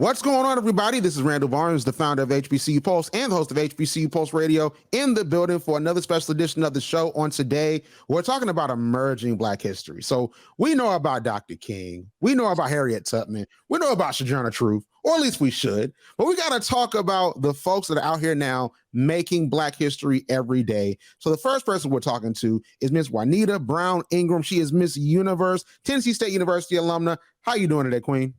What's going on, everybody? This is Randall Barnes, the founder of HBCU Pulse and the host of HBCU Pulse Radio, in the building for another special edition of the show. On today, we're talking about emerging Black history. So we know about Dr. King. We know about Harriet Tubman. We know about Sojourner Truth, or at least we should. But we got to talk about the folks that are out here now making Black history every day. So the first person we're talking to is Miss Juanita Brown Ingram. She is Miss Universe, Tennessee State University alumna. How you doing today, Queen?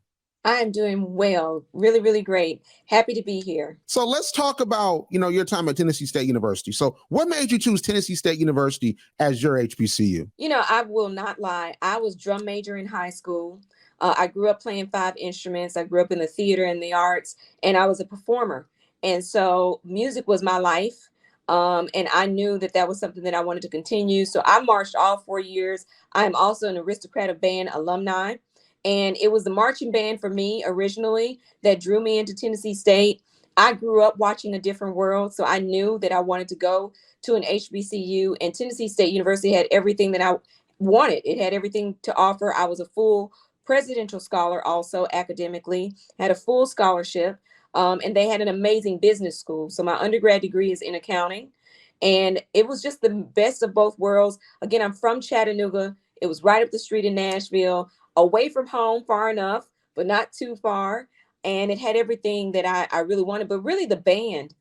I'm doing well, really, really great. Happy to be here. So let's talk about, your time at Tennessee State University. So what made you choose Tennessee State University as your HBCU? I will not lie. I was drum major in high school. I grew up playing 5 instruments. I grew up in the theater and the arts, and I was a performer. And so music was my life. And I knew that was something that I wanted to continue. So I marched all 4 years. I am also an Aristocrat of Band alumni. And it was the marching band for me originally that drew me into Tennessee State. I grew up watching A Different World, so I knew that I wanted to go to an HBCU, and Tennessee State University had everything that I wanted. It had everything to offer. I was a full presidential scholar also academically, had a full scholarship, and they had an amazing business school. So my undergrad degree is in accounting, and it was just the best of both worlds. Again, I'm from Chattanooga. It was right up the street in Nashville, away from home far enough, but not too far. And it had everything that I really wanted. But really the band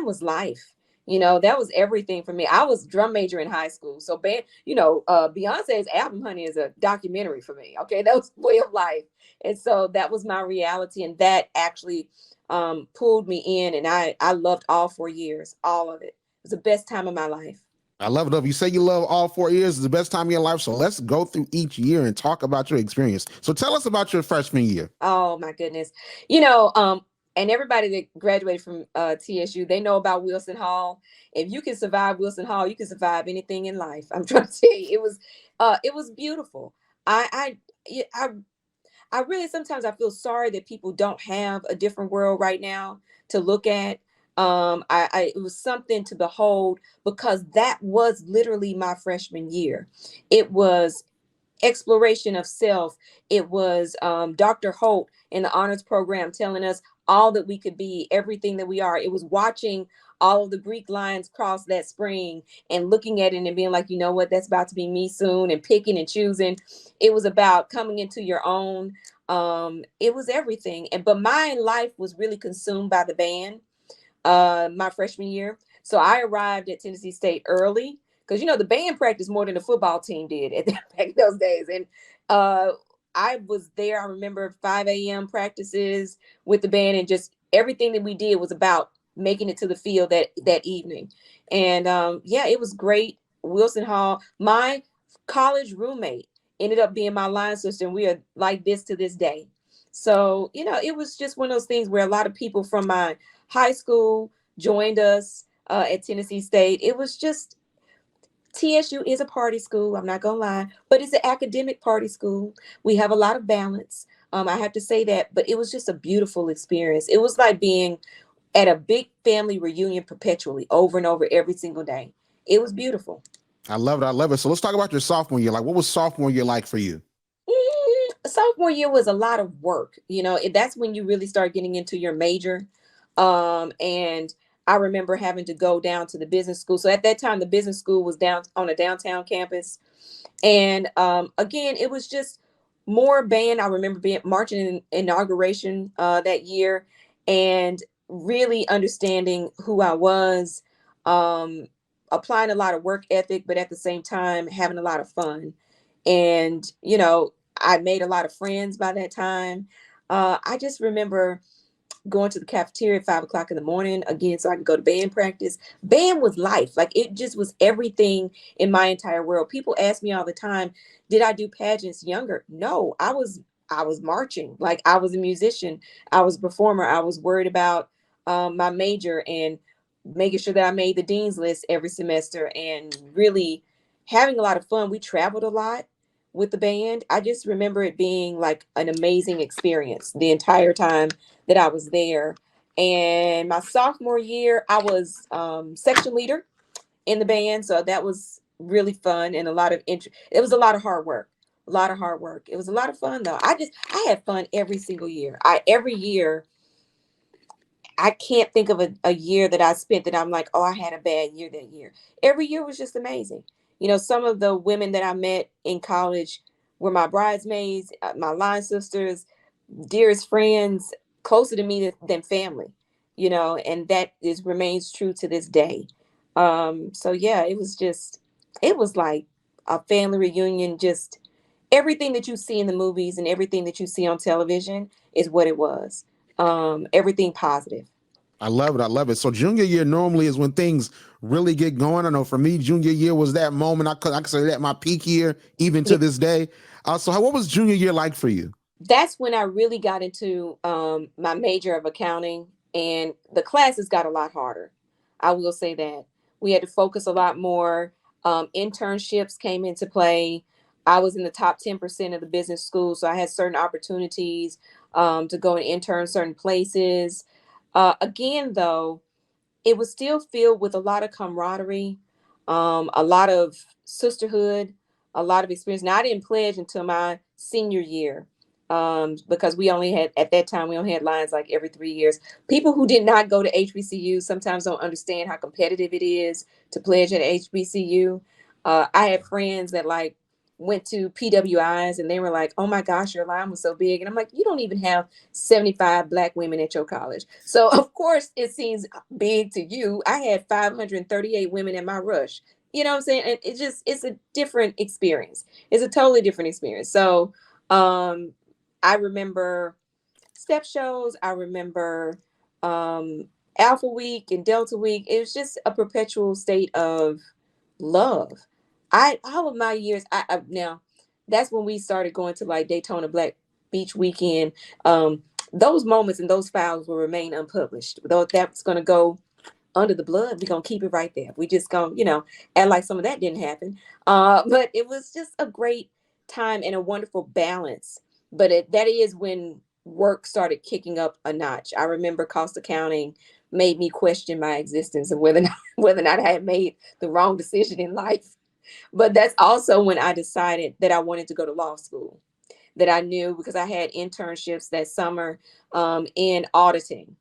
was life. That was everything for me. I was drum major in high school. So band, Beyonce's album, honey, is a documentary for me. Okay, that was way of life. And so that was my reality. And that actually pulled me in. And I loved all 4 years, all of it. It was the best time of my life. I love it. You say you love all 4 years. It's the best time of your life. So let's go through each year and talk about your experience. So tell us about your freshman year. Oh, my goodness. And everybody that graduated from TSU, they know about Wilson Hall. If you can survive Wilson Hall, you can survive anything in life. I'm trying to tell you, it was beautiful. I really, sometimes I feel sorry that people don't have A Different World right now to look at. It was something to behold, because that was literally my freshman year. It was exploration of self. It was Dr. Holt in the honors program telling us all that we could be, everything that we are. It was watching all of the Greek lions cross that spring and looking at it and being like, you know what, that's about to be me soon, and picking and choosing. It was about coming into your own. It was everything. But my life was really consumed by the band my freshman year. So I arrived at Tennessee State early, because the band practiced more than the football team did back in those days. And I was there. I remember 5 a.m. practices with the band, and just everything that we did was about making it to the field that evening. And it was great. Wilson Hall, my college roommate, ended up being my line sister, and we are like this to this day. So, it was just one of those things where a lot of people from my high school joined us at Tennessee State. It was just, TSU is a party school, I'm not gonna lie, but it's an academic party school. We have a lot of balance. I have to say that, but it was just a beautiful experience. It was like being at a big family reunion perpetually, over and over, every single day. It was beautiful. I love it. I love it. So let's talk about your sophomore year. Like, what was sophomore year like for you? Sophomore year was a lot of work. That's when you really start getting into your major. And I remember having to go down to the business school. So at that time, the business school was down on a downtown campus. And again, it was just more band. I remember marching in inauguration that year, and really understanding who I was, applying a lot of work ethic, but at the same time, having a lot of fun. And, I made a lot of friends by that time. I just remember going to the cafeteria at 5 o'clock in the morning, again, so I could go to band practice. Band was life. Like, it just was everything in my entire world. People ask me all the time, did I do pageants younger? No, I was marching. Like, I was a musician. I was a performer. I was worried about my major and making sure that I made the dean's list every semester, and really having a lot of fun. We traveled a lot with the band. I just remember it being like an amazing experience the entire time that I was there. And my sophomore year, I was section leader in the band. So that was really fun, and a lot of it was a lot of hard work, a lot of hard work. It was a lot of fun though. I had fun every single year. Every year, I can't think of a year that I spent that I'm like, oh, I had a bad year that year. Every year was just amazing. Some of the women that I met in college were my bridesmaids, my line sisters, dearest friends, closer to me than family, and that is remains true to this day. So yeah, it was like a family reunion. Just everything that you see in the movies and everything that you see on television is what it was. Everything positive. I love it. I love it. So junior year normally is when things really get going. I know for me, junior year was that moment. I could say that my peak year, even Yeah. to this day. What was junior year like for you? That's when I really got into my major of accounting, and the classes got a lot harder. I will say that we had to focus a lot more. Internships came into play. I was in the top 10% of the business school, so I had certain opportunities to go and intern certain places. Again, though, it was still filled with a lot of camaraderie, a lot of sisterhood, a lot of experience. Now, I didn't pledge until my senior year because at that time, we only had lines like every 3 years. People who did not go to HBCU sometimes don't understand how competitive it is to pledge at HBCU. I had friends that went to PWIs and they were like, oh my gosh, your line was so big. And I'm like, you don't even have 75 Black women at your college. So of course it seems big to you. I had 538 women in my rush. You know what I'm saying? And it's a different experience. It's a totally different experience. So um, I remember step shows. I remember um, Alpha Week and Delta Week. It was just a perpetual state of love. All of my years, now that's when we started going to like Daytona Black Beach weekend. Those moments and those files will remain unpublished. Though that's going to go under the blood, we're going to keep it right there. We just going to, act like some of that didn't happen. But it was just a great time and a wonderful balance. But that is when work started kicking up a notch. I remember cost accounting made me question my existence and whether or not I had made the wrong decision in life. But that's also when I decided that I wanted to go to law school, that I knew because I had internships that summer in auditing.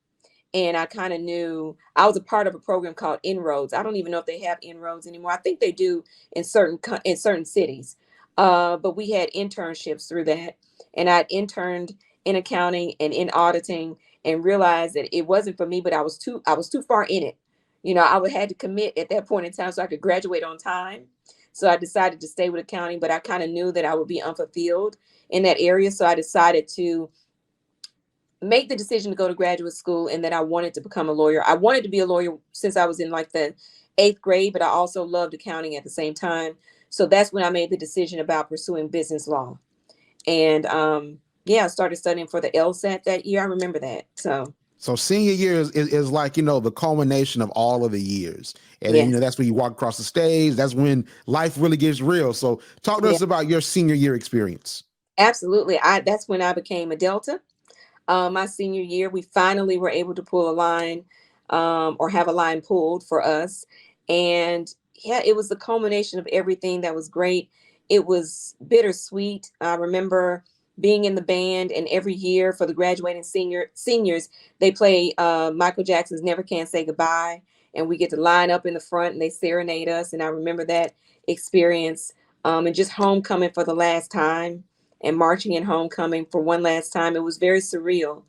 And I kind of knew I was a part of a program called Inroads. I don't even know if they have Inroads anymore. I think they do in certain cities. But we had internships through that. And I'd interned in accounting and in auditing and realized that it wasn't for me, but I was too far in it. I would had to commit at that point in time so I could graduate on time. So I decided to stay with accounting, but I kind of knew that I would be unfulfilled in that area. So I decided to make the decision to go to graduate school and that I wanted to become a lawyer. I wanted to be a lawyer since I was in like the 8th grade, but I also loved accounting at the same time. So that's when I made the decision about pursuing business law. And yeah, I started studying for the LSAT that year. I remember that. So senior year is like, the culmination of all of the years. And then, Yes. that's when you walk across the stage. That's when life really gets real. So talk to Yeah, us about your senior year experience. absolutely. That's when I became a Delta. My senior year, we finally were able to pull a line or have a line pulled for us. And yeah, it was the culmination of everything that was great. It was bittersweet. I remember being in the band, and every year for the graduating seniors, they play Michael Jackson's Never Can Say Goodbye. And we get to line up in the front and they serenade us. And I remember that experience and just homecoming for the last time and marching in homecoming for one last time. It was very surreal,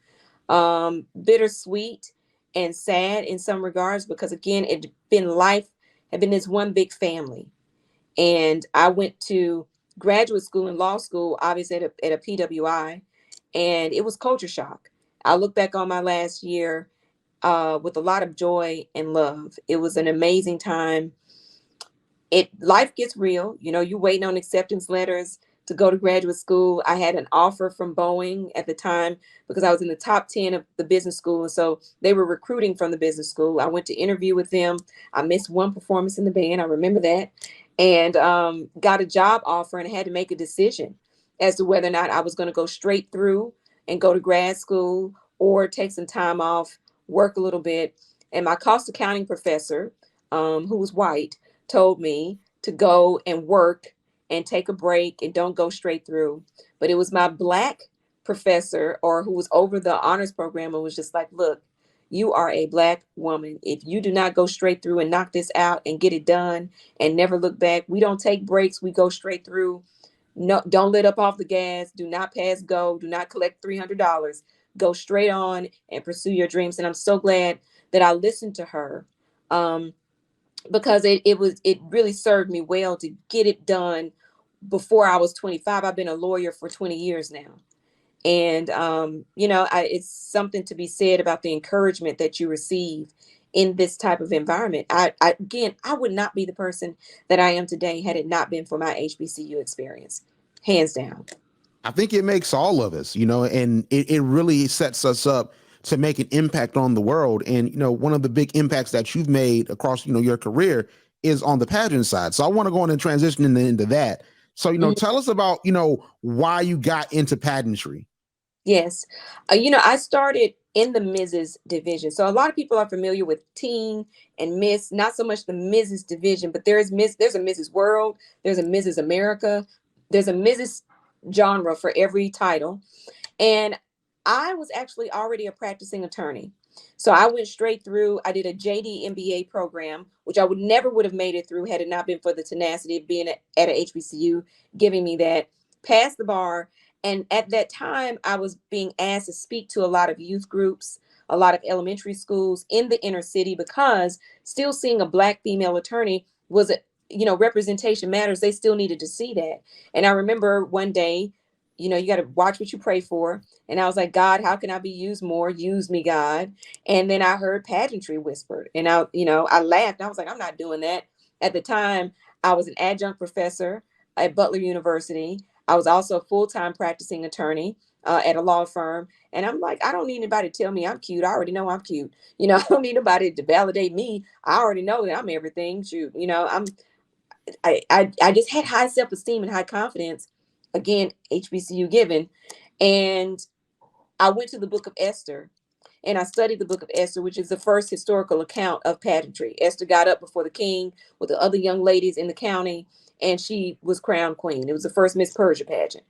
bittersweet, and sad in some regards because again, life had been this one big family. And I went to graduate school and law school, obviously at a PWI, and it was culture shock. I look back on my last year with a lot of joy and love. It was an amazing time. Life gets real. You waiting on acceptance letters to go to graduate school. I had an offer from Boeing at the time because I was in the top 10 of the business school. And so they were recruiting from the business school. I went to interview with them. I missed one performance in the band. I remember that. And got a job offer and had to make a decision as to whether or not I was going to go straight through and go to grad school or take some time off, work a little bit. And my cost accounting professor, who was white, told me to go and work and take a break and don't go straight through. But it was my Black professor, or who was over the honors program, and was just like, look, you are a Black woman. If you do not go straight through and knock this out and get it done and never look back, we don't take breaks. We go straight through. No, don't let up off the gas. Do not pass go. Do not collect $300. Go straight on and pursue your dreams. And I'm so glad that I listened to her, um, because it really served me well to get it done before I was 25. I've been a lawyer for 20 years now. And, it's something to be said about the encouragement that you receive in this type of environment. Again, I would not be the person that I am today had it not been for my HBCU experience, hands down. I think it makes all of us, and it really sets us up to make an impact on the world. And, one of the big impacts that you've made across, your career is on the pageant side. So I want to go on and transition into that. So, tell us about, why you got into pageantry. Yes. I started in the Mrs. division. So a lot of people are familiar with teen and Miss, not so much the Mrs. division, but there's a Mrs. World, there's a Mrs. America, there's a Mrs. genre for every title. And I was actually already a practicing attorney. So I went straight through. I did a JD MBA program, which I would have made it through had it not been for the tenacity of being at a HBCU, giving me that, passed the bar. And at that time, I was being asked to speak to a lot of youth groups, a lot of elementary schools in the inner city, because still seeing a Black female attorney was, representation matters. They still needed to see that. And I remember one day, you got to watch what you pray for. And I was like, God, how can I be used more? Use me, God. And then I heard pageantry whispered. And I laughed. I was like, I'm not doing that. At the time, I was an adjunct professor at Butler University. I was also a full-time practicing attorney at a law firm. And I'm like, I don't need anybody to tell me I'm cute. I already know I'm cute. I don't need nobody to validate me. I already know that I'm everything. Shoot, I just had high self-esteem and high confidence. Again, HBCU given. And I went to the book of Esther and I studied the book of Esther, which is the first historical account of pageantry. Esther got up before the king with the other young ladies in the county, and she was crowned queen. It was the first Miss Persia pageant.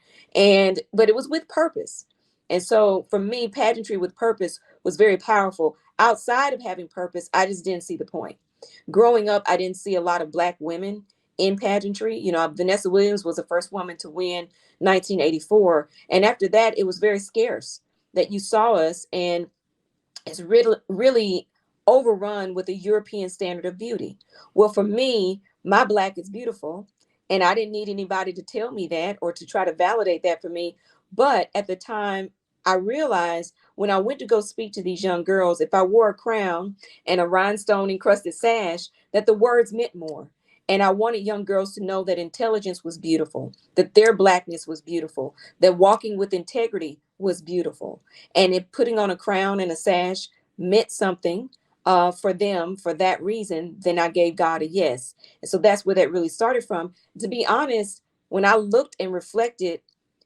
But it was with purpose. And so for me, pageantry with purpose was very powerful. Outside of having purpose, I just didn't see the point. Growing up, I didn't see a lot of Black women in pageantry. Vanessa Williams was the first woman to win 1984. And after that, it was very scarce that you saw us. And it's really overrun with a European standard of beauty. Well, for me, my Black is beautiful. And I didn't need anybody to tell me that or to try to validate that for me. But at the time, I realized when I went to go speak to these young girls, if I wore a crown and a rhinestone encrusted sash, that the words meant more. And I wanted young girls to know that intelligence was beautiful, that their Blackness was beautiful, that walking with integrity was beautiful. And if putting on a crown and a sash meant something for them for that reason, then I gave God a yes. And so that's where that really started from. To be honest, when I looked and reflected,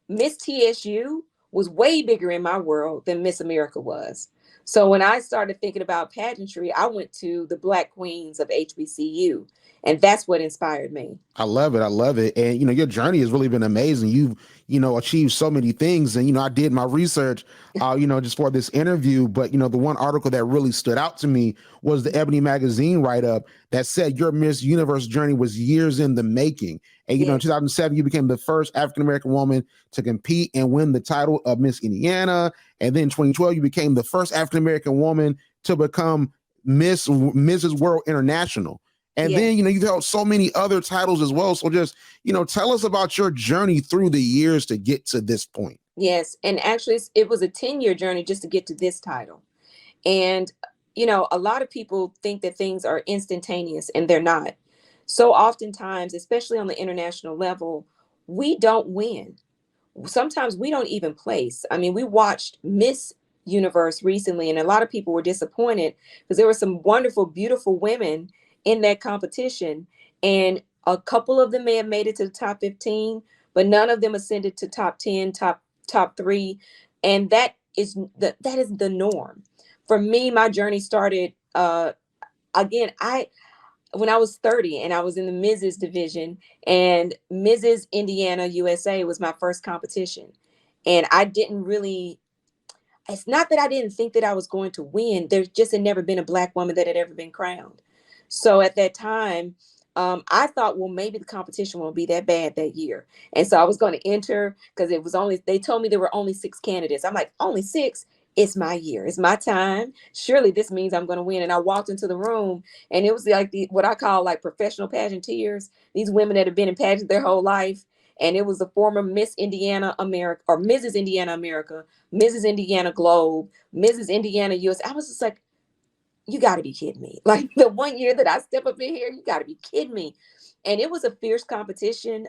Miss TSU was way bigger in my world than Miss America was. So when I started thinking about pageantry, I went to the Black queens of HBCU. And that's what inspired me. I love it. I love it. And, your journey has really been amazing. You've, achieved so many things. And, I did my research, just for this interview. But, the one article that really stood out to me was the Ebony Magazine write-up that said your Miss Universe journey was years in the making. And, in 2007, you became the first African-American woman to compete and win the title of Miss Indiana. And then 2012, you became the first African-American woman to become Mrs. World International. And then, you've held so many other titles as well. So just, tell us about your journey through the years to get to this point. Yes. And actually, it was a 10-year journey just to get to this title. And, a lot of people think that things are instantaneous, and they're not. So oftentimes, especially on the international level, we don't win. Sometimes we don't even place. I mean, we watched Miss Universe recently, and a lot of people were disappointed because there were some wonderful, beautiful women in that competition, and a couple of them may have made it to the top 15, but none of them ascended to top 10, top 3, and that is the norm. For me, my journey started again. when I was 30 and I was in the Mrs. division, and Mrs. Indiana USA was my first competition. And I didn't really, it's not that I didn't think that I was going to win. There just had never been a Black woman that had ever been crowned. So at that time, I thought, well, maybe the competition won't be that bad that year. And so I was going to enter because it was only, they told me there were only 6 candidates. I'm like, only 6? It's my year. It's my time. Surely this means I'm going to win. And I walked into the room, and it was like what I call like professional pageanteers, these women that have been in pageants their whole life. And it was the former Miss Indiana America, or Mrs. Indiana America, Mrs. Indiana Globe, Mrs. Indiana US. I was just like, you got to be kidding me. Like the one year that I step up in here, you got to be kidding me. And it was a fierce competition.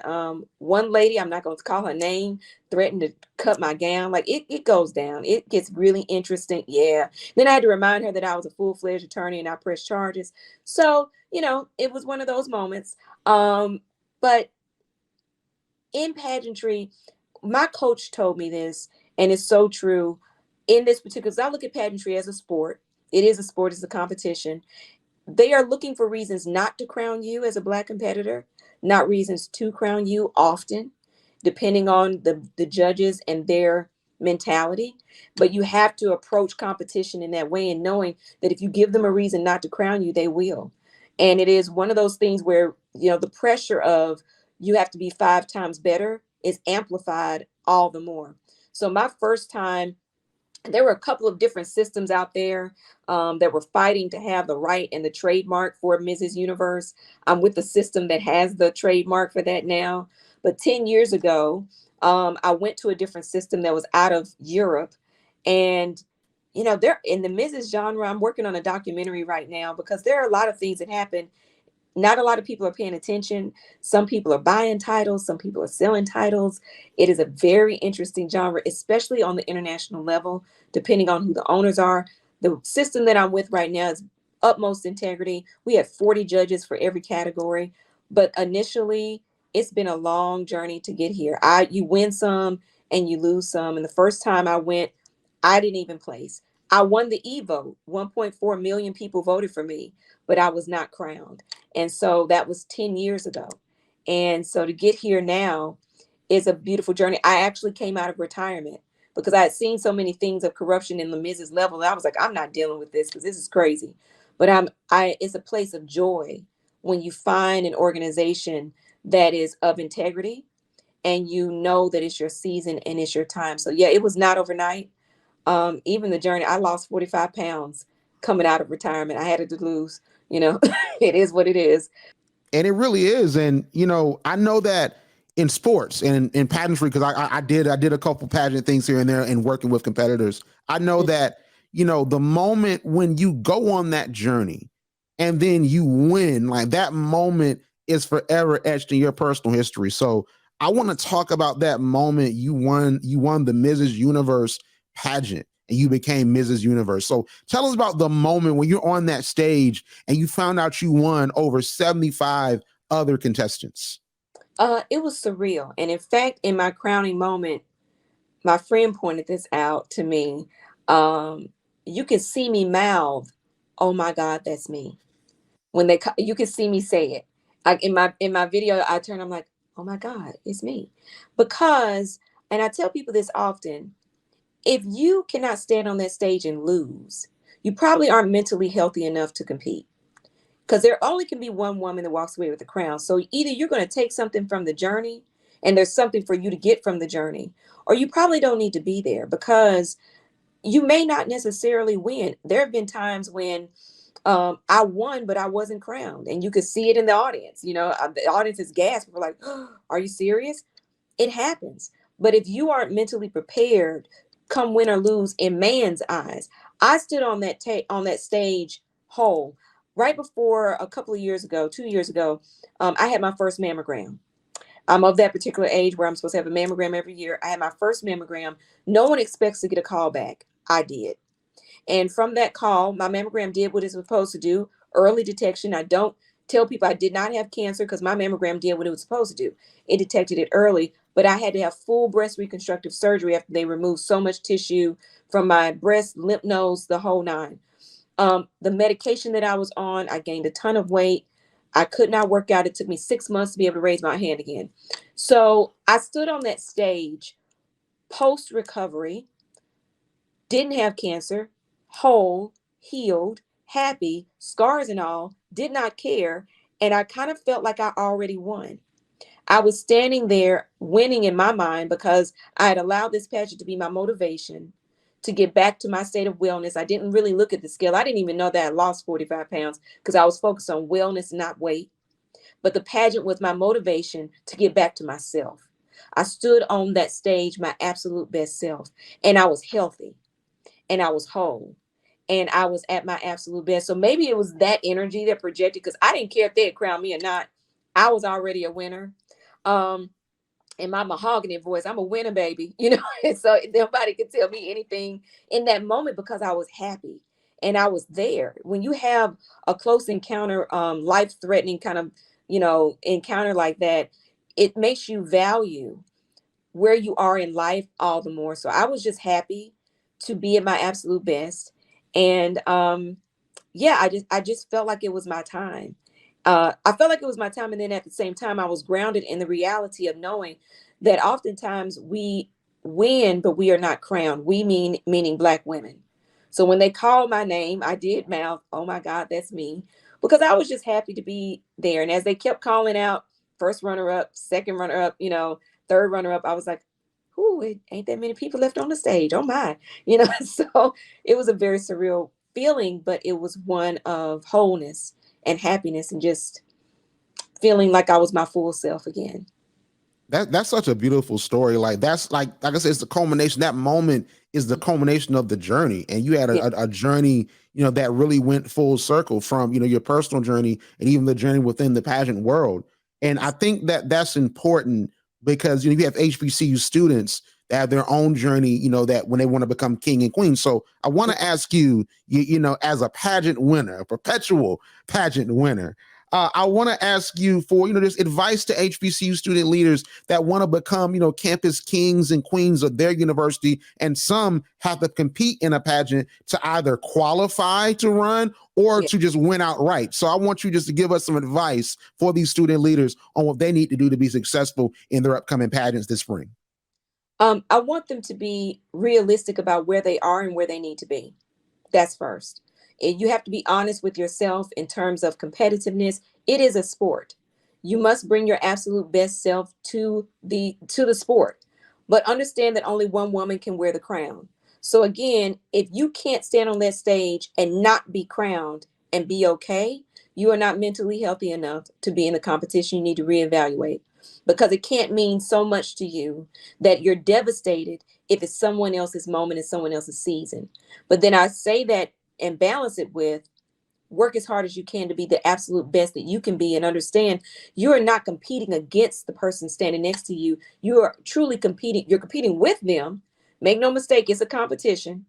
One lady, I'm not going to call her name, threatened to cut my gown. Like it goes down. It gets really interesting. Yeah. Then I had to remind her that I was a full-fledged attorney and I pressed charges. So, it was one of those moments. But in pageantry, my coach told me this, and it's so true in this particular, because I look at pageantry as a sport. It is a sport, it's a competition. They are looking for reasons not to crown you as a Black competitor, not reasons to crown you often, depending on the judges and their mentality. But you have to approach competition in that way, and knowing that if you give them a reason not to crown you, they will. And it is one of those things where, the pressure of you have to be 5 times better is amplified all the more. So my first time, there were a couple of different systems out there that were fighting to have the right and the trademark for Mrs. Universe. I'm with the system that has the trademark for that now. But 10 years ago, I went to a different system that was out of Europe. And, they're in the Mrs. genre. I'm working on a documentary right now because there are a lot of things that happen. Not a lot of people are paying attention. Some people are buying titles. Some people are selling titles. It is a very interesting genre, especially on the international level, depending on who the owners are. The system that I'm with right now is utmost integrity. We have 40 judges for every category. But initially, it's been a long journey to get here. You win some and you lose some. And the first time I went, I didn't even place. I won the e-vote. 1.4 million people voted for me, but I was not crowned. And so that was 10 years ago. And so to get here now is a beautiful journey. I actually came out of retirement because I had seen so many things of corruption in the Mrs. level. And I was like, I'm not dealing with this because this is crazy. But it's a place of joy when you find an organization that is of integrity and you know that it's your season and it's your time. So yeah, it was not overnight. Even the journey, I lost 45 pounds coming out of retirement. I had to lose, it is what it is. And it really is. And, I know that in sports and in pageantry, because I did a couple pageant things here and there and working with competitors. I know that, the moment when you go on that journey and then you win, like that moment is forever etched in your personal history. So I want to talk about that moment you won the Mrs. Universe pageant and you became Mrs. Universe. So tell us about the moment when you're on that stage and you found out you won over 75 other contestants. It was surreal. And in fact, in my crowning moment, my friend pointed this out to me. You can see me mouth, "Oh my God, that's me." You can see me say it. Like in my video, I'm like, "Oh my God, it's me." Because, and I tell people this often, if you cannot stand on that stage and lose, you probably aren't mentally healthy enough to compete. Because there only can be one woman that walks away with the crown. So either you're going to take something from the journey and there's something for you to get from the journey, or you probably don't need to be there because you may not necessarily win. There have been times when I won, but I wasn't crowned. And you could see it in the audience. The audience is gasped. We're like, oh, are you serious? It happens. But if you aren't mentally prepared, come win or lose in man's eyes. I stood on that stage whole. Right before a couple of years ago, 2 years ago, I had my first mammogram. I'm of that particular age where I'm supposed to have a mammogram every year. I had my first mammogram. No one expects to get a call back. I did. And from that call, my mammogram did what it's supposed to do, early detection. I don't tell people I did not have cancer because my mammogram did what it was supposed to do. It detected it early, but I had to have full breast reconstructive surgery after they removed so much tissue from my breast, lymph nodes, the whole nine. The medication that I was on, I gained a ton of weight. I could not work out. It took me 6 months to be able to raise my hand again. So I stood on that stage post recovery, didn't have cancer, whole, healed, happy, scars and all, did not care. And I kind of felt like I already won. I was standing there winning in my mind because I had allowed this pageant to be my motivation to get back to my state of wellness. I didn't really look at the scale. I didn't even know that I lost 45 pounds because I was focused on wellness, not weight. But the pageant was my motivation to get back to myself. I stood on that stage, my absolute best self, and I was healthy and I was whole and I was at my absolute best. So maybe it was that energy that projected because I didn't care if they had crowned me or not. I was already a winner. Um, in my mahogany voice, I'm a winner, baby, and so nobody could tell me anything in that moment because I was happy and I was there. When you have a close encounter, life-threatening kind of, encounter like that, it makes you value where you are in life all the more. So I was just happy to be at my absolute best. And yeah, I just felt like it was my time. I felt like it was my time. And then at the same time, I was grounded in the reality of knowing that oftentimes we win, but we are not crowned. Meaning Black women. So when they called my name, I did mouth, "Oh my God, that's me," because I was just happy to be there. And as they kept calling out first runner up, second runner up, third runner up, I was like, "Ooh, it ain't that many people left on the stage. Oh my," So it was a very surreal feeling, but it was one of wholeness and happiness and just feeling like I was my full self again. That's such a beautiful story. Like that's like I said, it's the culmination. That moment is the culmination of the journey, and you had Yeah. a journey, that really went full circle from your personal journey and even the journey within the pageant world. And I think that that's important because you have HBCU students that have their own journey, that when they want to become king and queen. So I want to ask you, as a pageant winner, a perpetual pageant winner, I want to ask you for, just advice to HBCU student leaders that want to become, campus kings and queens of their university. And some have to compete in a pageant to either qualify to run or Yeah. to just win outright. So I want you just to give us some advice for these student leaders on what they need to do to be successful in their upcoming pageants this spring. I want them to be realistic about where they are and where they need to be. That's first. And you have to be honest with yourself in terms of competitiveness. It is a sport. You must bring your absolute best self to the sport. But understand that only one woman can wear the crown. So again, if you can't stand on that stage and not be crowned and be okay, you are not mentally healthy enough to be in the competition. You need to reevaluate because it can't mean so much to you that you're devastated if it's someone else's moment and someone else's season. But then I say that and balance it with work as hard as you can to be the absolute best that you can be and understand you are not competing against the person standing next to you. You are truly competing. You're competing with them. Make no mistake, it's a competition,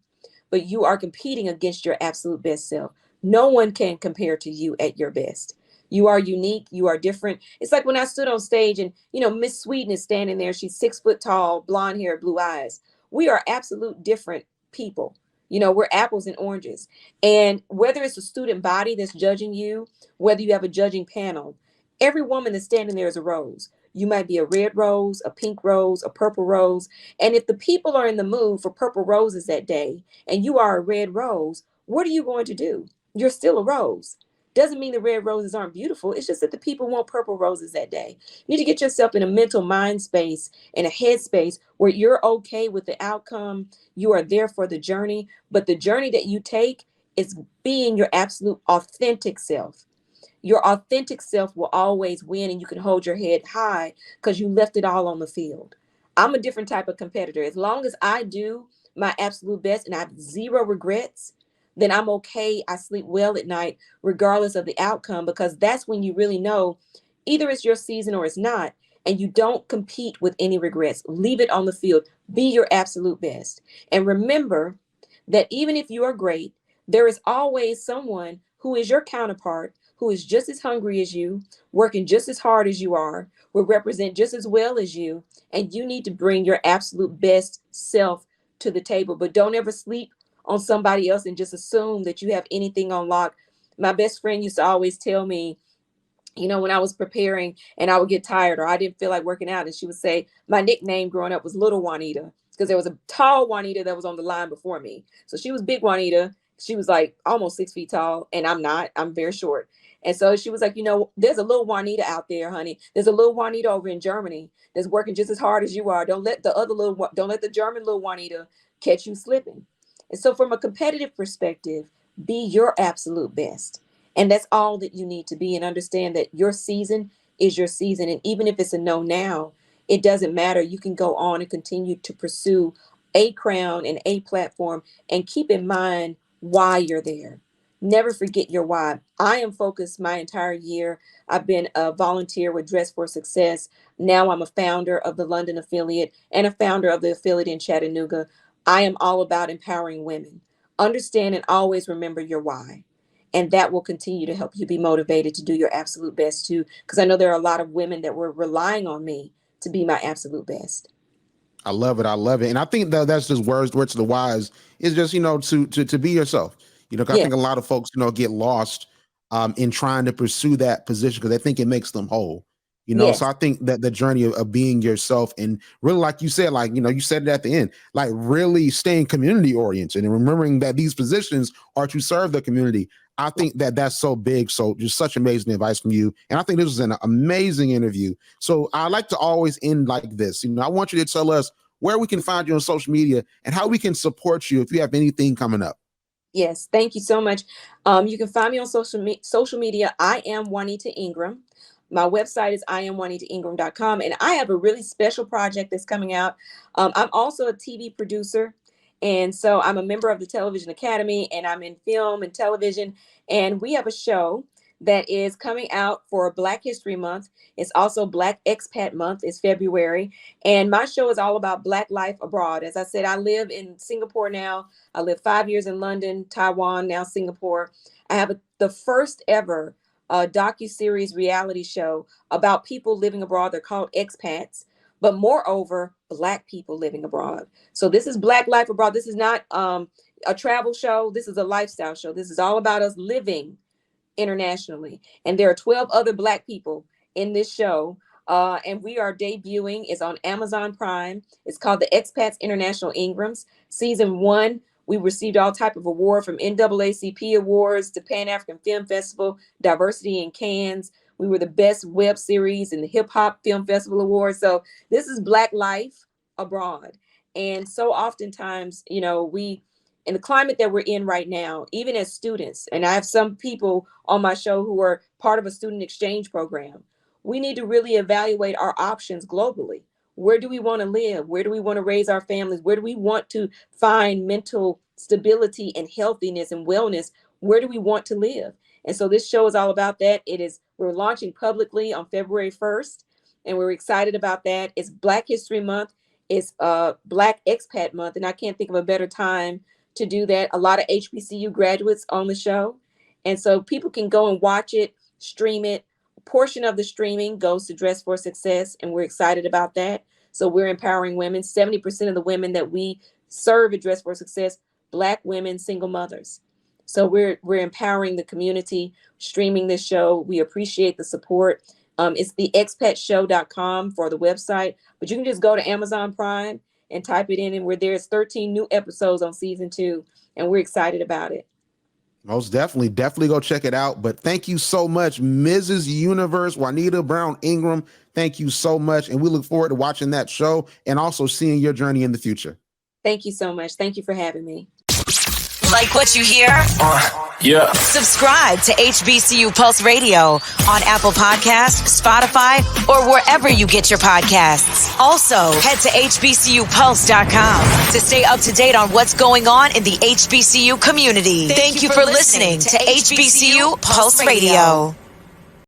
but you are competing against your absolute best self. No one can compare to you at your best. You are unique. You are different. It's like when I stood on stage and, Miss Sweden is standing there. She's 6 foot tall, blonde hair, blue eyes. We are absolute different people. We're apples and oranges. And whether it's a student body that's judging you, whether you have a judging panel, every woman that's standing there is a rose. You might be a red rose, a pink rose, a purple rose. And if the people are in the mood for purple roses that day and you are a red rose, what are you going to do? You're still a rose. Doesn't mean the red roses aren't beautiful. It's just that the people want purple roses that day. You need to get yourself in a mental mind space and a head space where you're okay with the outcome. You are there for the journey, but the journey that you take is being your absolute authentic self. Your authentic self will always win, and you can hold your head high because you left it all on the field. I'm a different type of competitor. As long as I do my absolute best and I have zero regrets, then I'm okay. I sleep well at night, regardless of the outcome, because that's when you really know either it's your season or it's not. And you don't compete with any regrets. Leave it on the field. Be your absolute best. And remember that even if you are great, there is always someone who is your counterpart, who is just as hungry as you, working just as hard as you are, will represent just as well as you. And you need to bring your absolute best self to the table. But don't ever sleep on somebody else and just assume that you have anything on lock. My best friend used to always tell me, when I was preparing and I would get tired or I didn't feel like working out, and she would say my nickname growing up was Little Juanita because there was a tall Juanita that was on the line before me. So she was big Juanita. She was like almost 6 feet tall, and I'm not. I'm very short. And so she was like, there's a little Juanita out there, honey. There's a little Juanita over in Germany that's working just as hard as you are. Don't let the German little Juanita catch you slipping. And so from a competitive perspective, be your absolute best. And that's all that you need to be, and understand that your season is your season. And even if it's a no now, it doesn't matter. You can go on and continue to pursue a crown and a platform, and keep in mind why you're there. Never forget your why. I am focused my entire year. I've been a volunteer with Dress for Success. Now I'm a founder of the London affiliate and a founder of the affiliate in Chattanooga. I am all about empowering women. Understand and always remember your why. And that will continue to help you be motivated to do your absolute best too. Because I know there are a lot of women that were relying on me to be my absolute best. I love it. I love it. And I think that's just words to the wise is just, to be yourself. I think a lot of folks, get lost in trying to pursue that position because they think it makes them whole. So I think that the journey of being yourself, and really, like you said, you said it at the end, like really staying community oriented and remembering that these positions are to serve the community. I think that that's so big. So just such amazing advice from you. And I think this was an amazing interview. So I like to always end like this. I want you to tell us where we can find you on social media and how we can support you if you have anything coming up. Yes, thank you so much. You can find me on social media. I am Juanita Ingram. My website is IamJuanitaIngram.com. And I have a really special project that's coming out. I'm also a TV producer. And so I'm a member of the Television Academy, and I'm in film and television. And we have a show that is coming out for Black History Month. It's also Black Expat Month. It's February. And my show is all about Black life abroad. As I said, I live in Singapore now. I lived 5 years in London, Taiwan, now Singapore. I have the first ever docuseries reality show about people living abroad. They're called expats, but moreover, Black people living abroad. So this is Black life abroad. This is not a travel show. This is a lifestyle show. This is all about us living internationally. And there are 12 other Black people in this show. And we are debuting. It's on Amazon Prime. It's called The Expats International Ingrams. Season 1, we received all type of award from NAACP awards to Pan African Film Festival, Diversity in Cannes. We were the best web series in the Hip Hop Film Festival Awards. So this is Black life abroad. And so oftentimes, we, in the climate that we're in right now, even as students, and I have some people on my show who are part of a student exchange program, we need to really evaluate our options globally. Where do we want to live? Where do we want to raise our families? Where do we want to find mental stability and healthiness and wellness? Where do we want to live? And so this show is all about that. We're launching publicly on February 1st, and we're excited about that. It's Black History Month. It's Black Expat Month, and I can't think of a better time to do that. A lot of HBCU graduates on the show. And so people can go and watch it, stream it. A portion of the streaming goes to Dress for Success, and we're excited about that. So we're empowering women. 70% of the women that we serve at Dress for Success, Black women, single mothers. So we're empowering the community, streaming this show. We appreciate the support. It's theexpatshow.com for the website, but you can just go to Amazon Prime and type it in, and we're there. It's 13 new episodes on season 2, and we're excited about it. Most definitely go check it out. But thank you so much, Mrs. Universe, Juanita Brown Ingram. Thank you so much. And we look forward to watching that show and also seeing your journey in the future. Thank you so much. Thank you for having me. Like what you hear? Yeah. Subscribe to HBCU Pulse Radio on Apple Podcasts, Spotify, or wherever you get your podcasts. Also, head to HBCUPulse.com to stay up to date on what's going on in the HBCU community. Thank you for listening to HBCU Pulse Radio.